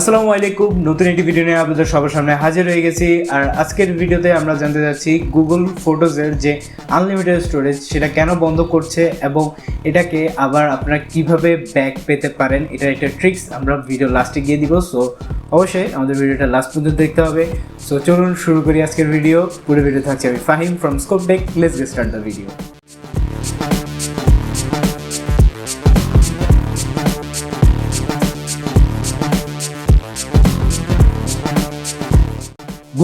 আসসালামু আলাইকুম, নতুন একটি ভিডিও নিয়ে আপনাদের সবার সামনে হাজির হয়ে গেছি। আর আজকের ভিডিওতে আমরা জানতে যাচ্ছি গুগল ফটোজের যে আনলিমিটেড স্টোরেজ সেটা কেন বন্ধ করছে এবং এটাকে আবার আপনারা কিভাবে ব্যাক পেতে পারেন, এটার একটা ট্রিক্স আমরা ভিডিও লাস্টে গিয়ে দিব। সো অবশ্যই আমাদের ভিডিওটা লাস্ট পর্যন্ত দেখতে হবে। সো চলুন শুরু করি আজকের ভিডিও। পুরো ভিডিও থাকছে আমি Fahim from Scope Tech. Let's get start the video.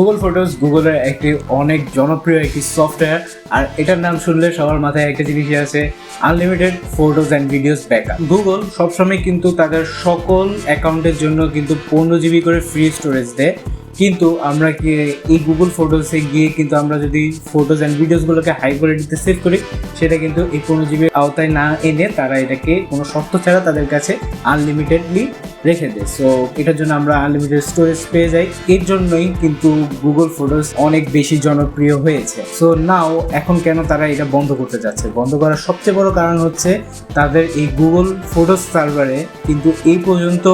Google Photos গুগলের একটি অনেক জনপ্রিয় একটি সফটওয়্যার। আর এটার নাম শুনলে সবার মাথায় একটা জিনিসই আছে, unlimited photos and videos backup. Google সবসময় কিন্তু তাদের সকল অ্যাকাউন্টের জন্য কিন্তু 15 জিবি করে ফ্রি স্টোরেজ দেয়। কিন্তু আমরা কি এই গুগল ফটোসে গিয়ে কিন্তু আমরা যদি ফটোজ অ্যান্ড ভিডিওসগুলোকে হাই কোয়ালিটিতে সেভ করি, সেটা কিন্তু এই 15 জিবির আওতায় না এনে তারা এটাকে কোনো শর্ত ছাড়া তাদের কাছে আনলিমিটেডলি রেখে দেয়। সো এটার জন্য আমরা আনলিমিটেড স্টোরেজ পেয়ে যাই। এর জন্যই কিন্তু গুগল ফটোস অনেক বেশি জনপ্রিয় হয়েছে। সো নাও এখন কেন তারা এটা বন্ধ করতে যাচ্ছে? বন্ধ করার সবচেয়ে বড় কারণ হচ্ছে তাদের এই গুগল ফটোস সার্ভারে কিন্তু এই পর্যন্ত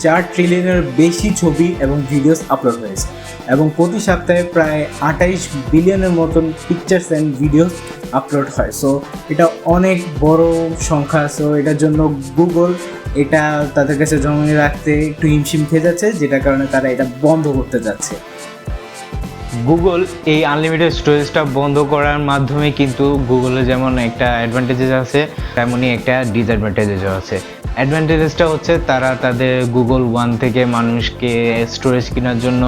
4 ট্রিলিয়নের বেশি ছবি এবং ভিডিওস আপলোড হয়েছে এবং প্রতি সপ্তাহে প্রায় 28 বিলিয়নের মতন পিকচার্স অ্যান্ড ভিডিওস আপলোড হয়। সো এটা অনেক বড় সংখ্যা। সো এটার জন্য গুগল এটা তাদের কাছে জমিয়ে রাখতে একটু হিমশিম খেয়ে যাচ্ছে, যেটার কারণে তারা এটা বন্ধ করতে যাচ্ছে। গুগল এই আনলিমিটেড স্টোরেজটা বন্ধ করার মাধ্যমে কিন্তু গুগলের যেমন একটা অ্যাডভান্টেজেস আছে, তেমনই একটা ডিসঅ্যাডভান্টেজেসও আছে। অ্যাডভান্টেজেসটা হচ্ছে তারা তাদের গুগল ওয়ান থেকে মানুষকে স্টোরেজ কেনার জন্য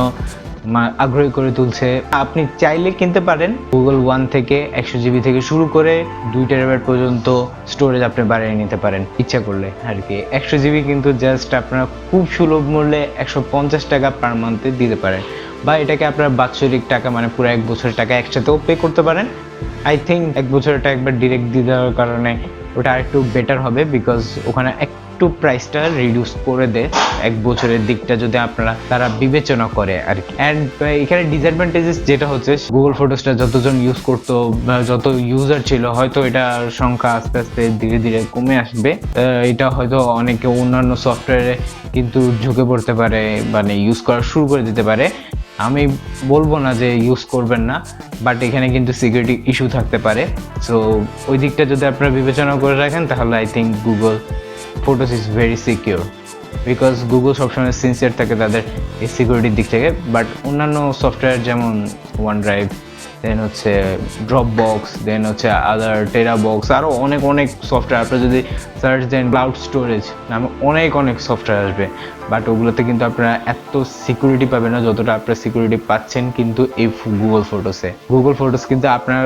আগ্রহী করে তুলছে। আপনি চাইলে কিনতে পারেন গুগল ওয়ান থেকে 100 জিবি থেকে শুরু করে 2 টেরাবাইট পর্যন্ত স্টোরেজ আপনি বাড়িয়ে নিতে পারেন ইচ্ছা করলে আর কি। 100 জিবি কিন্তু জাস্ট আপনারা খুব সুলভ মূল্যে 150 টাকা পার মান্থে দিতে পারেন, বা এটাকে আপনার বাৎসরিক টাকা মানে পুরো 1 বছরের টাকা একসাথেও পে করতে পারেন। আই থিঙ্ক 1 বছরের টাকা একবার ডিরেক্ট দিয়ে দেওয়ার কারণে ওটা আরেকটু বেটার হবে, বিকজ ওখানে একটু প্রাইসটা রিডিউস করে দেয় 1 বছরের দিকটা যদি আপনারা তারা বিবেচনা করে আর কি। অ্যান্ড এখানে ডিসঅ্যাডভান্টেজেস যেটা হচ্ছে গুগল ফটোসটা যতজন ইউজ করতো, যত ইউজার ছিল, হয়তো এটার সংখ্যা আস্তে আস্তে ধীরে ধীরে কমে আসবে। এটা হয়তো অনেকে অন্যান্য সফটওয়্যারে কিন্তু ঝুঁকে পড়তে পারে, মানে ইউজ করা শুরু করে দিতে পারে। আমি বলবো না যে ইউজ করবেন না, বাট এখানে কিন্তু সিকিউরিটি ইস্যু থাকতে পারে। সো ওই দিকটা যদি আপনারা বিবেচনা করে রাখেন তাহলে I think Google photos is very secure, because Google সবসময় সিনসিয়ার থাকে তাদের এই সিকিউরিটির দিক থেকে। বাট অন্যান্য সফটওয়্যার যেমন ওয়ান ড্রাইভ, দেন হচ্ছে ড্রপ বক্স, দেন হচ্ছে আদার টেরা বক্স, আরও অনেক সফটওয়্যার আপনারা যদি সার্চ দেন, ক্লাউড স্টোরেজ নামে অনেক সফটওয়্যার আসবে। বাট ওগুলোতে কিন্তু আপনারা এত সিকিউরিটি পাবেন না যতটা আপনারা সিকিউরিটি পাচ্ছেন কিন্তু এই গুগল ফটোসে। গুগল ফটোস কিন্তু আপনার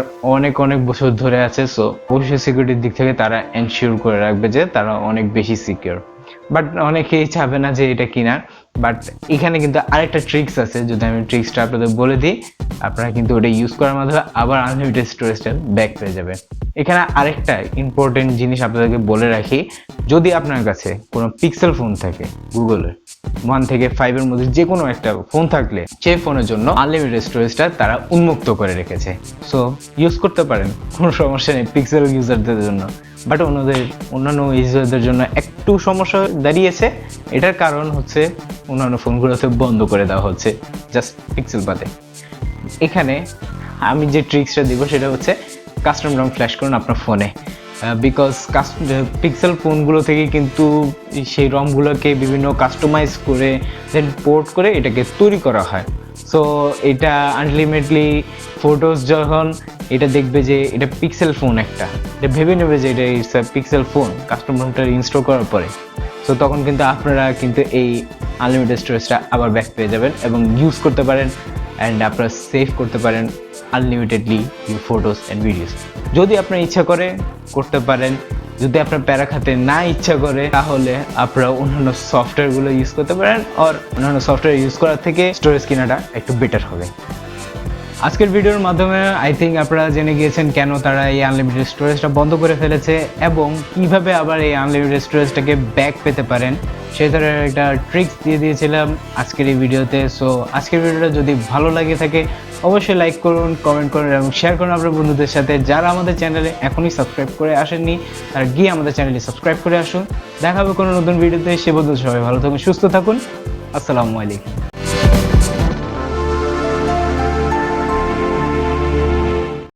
অনেক বছর ধরে আছে। সো অবশ্যই সিকিউরিটির দিক থেকে তারা এনশিওর করে রাখবে যে তারা অনেক বেশি সিকিউর। বাট অনেকেই চাবে না যে এটা কিনা। বাট এখানে কিন্তু আরেকটা ট্রিক্স আছে, যদি আমি ট্রিক্সটা আপনাদের বলে দিই, আপনারা কিন্তু ওটা ইউজ করার মাধ্যমে আবার আনলিমিটেড স্টোরেজটা ব্যাক পেয়ে যাবে। এখানে আরেকটা ইম্পর্টেন্ট জিনিস আপনাদেরকে বলে রাখি, যদি আপনার কাছে কোনো পিক্সেল ফোন থাকে, গুগলের 1 থেকে 5 এর মধ্যে যে কোনো একটা ফোন থাকলে সেই ফোনের জন্য আনলিমিটেড স্টোরেজটা তারা উন্মুক্ত করে রেখেছে। সো ইউজ করতে পারেন, কোনো সমস্যা নেই পিক্সেল ইউজারদের জন্য। বাট অন্যান্য ইউজারদের জন্য একটু সমস্যা দাঁড়িয়েছে। এটার কারণ হচ্ছে অন্যান্য ফোনগুলোতে বন্ধ করে দেওয়া হচ্ছে জাস্ট পিক্সেল বাদে। এখানে আমি যে ট্রিক্সটা দিব সেটা হচ্ছে কাস্টম রম ফ্ল্যাশ করুন আপনার ফোনে, বিকজ পিক্সেল ফোনগুলো থেকে কিন্তু সেই রমগুলোকে বিভিন্ন কাস্টমাইজ করে দেন পোর্ট করে এটাকে তৈরি করা হয়। সো এটা আনলিমিটেডলি ফটোস যখন এটা দেখবে যে এটা পিক্সেল ফোন, এটা ভেবে নেবে যে এটা ইটস পিক্সেল ফোন কাস্টম রমটা ইনস্টল করার পরে। সো তখন কিন্তু আপনারা কিন্তু এই আনলিমিটেড স্টোরেজটা আবার ব্যাক পেয়ে যাবেন এবং ইউজ করতে পারেন, অ্যান্ড আপনারা সেভ করতে পারেন আনলিমিটেডলি ইউর ফটোস অ্যান্ড ভিডিওস। যদি আপনার ইচ্ছা করে করতে পারেন, যদি আপনার প্যারা খাতে না ইচ্ছা করে তাহলে আপনারা অন্যান্য সফটওয়্যারগুলো ইউজ করতে পারেন, আর অন্যান্য সফটওয়্যার ইউজ করার থেকে স্টোরেজ কেনাটা একটু বেটার হবে। আজকের ভিডিওর মাধ্যমে আই থিঙ্ক আপনারা জেনে গিয়েছেন কেন তারা এই আনলিমিটেড স্টোরেজটা বন্ধ করে ফেলেছে এবং কিভাবে আবার এই আনলিমিটেড স্টোরেজটাকে ব্যাক পেতে পারেন, সেই ধরনের একটা ট্রিক্স দিয়ে দিয়েছিলাম আজকের এই ভিডিওতে। সো আজকের ভিডিওটা যদি ভালো লাগে থাকে অবশ্যই লাইক করুন, কমেন্ট করুন এবং শেয়ার করুন আপনার বন্ধুদের সাথে। যারা আমাদের চ্যানেলে এখনই সাবস্ক্রাইব করে আসেননি তারা গিয়ে আমাদের চ্যানেলে সাবস্ক্রাইব করে আসুন। দেখা হবে কোনো নতুন ভিডিওতে। সে পর্যন্ত সবাই ভালো থাকুন, সুস্থ থাকুন। আসসালামু আলাইকুম।